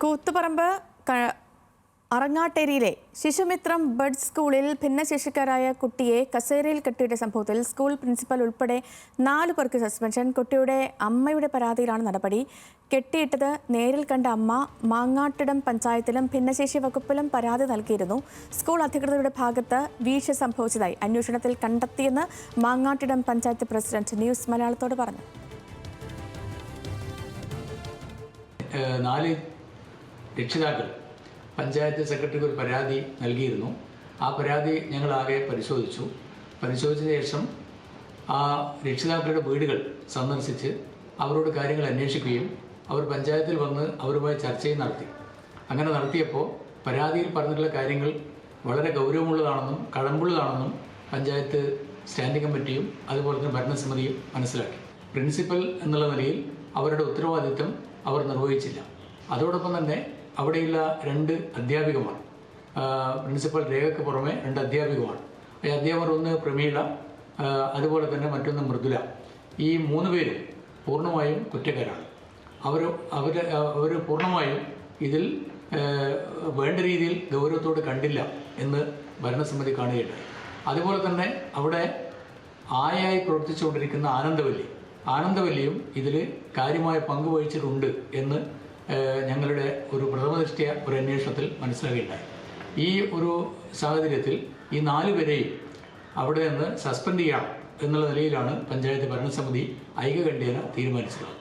Koothuparamba അറങ്ങാട്ടേരിയിലെ ശിശുമിത്രം bud സ്കൂളിൽ ഭിന്നശേഷിക്കാരായ കുട്ടിയെ കസേരയിൽ കെട്ടിയിട്ട സംഭവത്തിൽ സ്കൂൾ പ്രിൻസിപ്പൽ ഉൾപ്പെടെ 4 പേർക്ക് സസ്പെൻഷൻ. കുട്ടിയുടെ അമ്മയുടെ പരാതിയിലാണ് നടപടി. കെട്ടിയിട്ടത് നേരിൽ കണ്ട അമ്മ മാങ്ങാട്ടിടം പഞ്ചായത്തിലും ഭിന്നശേഷി വകുപ്പിലും പരാതി നൽകിയിരുന്നു. സ്കൂൾ അധികൃതരുടെ ഭാഗത്ത് വീഴ്ച സംഭവിച്ചതായി അന്വേഷണത്തിൽ കണ്ടെത്തിയെന്ന് മാങ്ങാട്ടിടം പഞ്ചായത്ത് പ്രസിഡന്റ് ന്യൂസ് മലയാളത്തോട് പറഞ്ഞു. 4 രക്ഷിതാക്കൾ പഞ്ചായത്ത് സെക്രട്ടറിക്ക് ഒരു പരാതി നൽകിയിരുന്നു. ആ പരാതി ഞങ്ങളാകെ പരിശോധിച്ച ശേഷം ആ രക്ഷിതാക്കളുടെ വീടുകൾ സന്ദർശിച്ച് അവരോട് കാര്യങ്ങൾ അന്വേഷിക്കുകയും അവർ പഞ്ചായത്തിൽ വന്ന് അവരുമായി ചർച്ചയും നടത്തി. അങ്ങനെ നടത്തിയപ്പോൾ പരാതിയിൽ പറഞ്ഞിട്ടുള്ള കാര്യങ്ങൾ വളരെ ഗൗരവമുള്ളതാണെന്നും കഴമ്പുള്ളതാണെന്നും പഞ്ചായത്ത് സ്റ്റാൻഡിംഗ് കമ്മിറ്റിയും അതുപോലെ തന്നെ ഭരണസമിതിയും മനസ്സിലാക്കി. പ്രിൻസിപ്പൽ എന്നുള്ള നിലയിൽ അവരുടെ ഉത്തരവാദിത്വം അവർ നിർവഹിച്ചില്ല. അതോടൊപ്പം തന്നെ അവിടെയുള്ള 2 അധ്യാപികമാർ, പ്രിൻസിപ്പൽ രേഖയ്ക്ക് പുറമെ 2 അധ്യാപികമാർ. ഈ അധ്യാപകർ ഒന്ന് പ്രമീള, അതുപോലെ തന്നെ മറ്റൊന്ന് മൃദുല. ഈ 3 പേരും പൂർണ്ണമായും കുറ്റക്കാരാണ്. അവർ പൂർണ്ണമായും ഇതിൽ വേണ്ട രീതിയിൽ ഗൗരവത്തോട് കണ്ടില്ല എന്ന് ഭരണസമിതി കാണുകയുണ്ടായി. അതുപോലെ തന്നെ അവിടെ ആയായി പ്രവർത്തിച്ചുകൊണ്ടിരിക്കുന്ന ആനന്ദവല്ലിയും ഇതിൽ കാര്യമായ പങ്ക് വഹിച്ചിട്ടുണ്ട് എന്ന് ഞങ്ങളുടെ ഒരു പ്രഥമദൃഷ്ട്യാ ഒരു അന്വേഷണത്തിൽ മനസ്സിലാക്കുകയുണ്ടായി. ഈ ഒരു സാഹചര്യത്തിൽ ഈ 4 പേരെയും അവിടെ നിന്ന് സസ്പെൻഡ് ചെയ്യാം എന്നുള്ള നിലയിലാണ് പഞ്ചായത്ത് ഭരണസമിതി ഐകകണ്ഠ്യേന തീരുമാനിച്ചത്.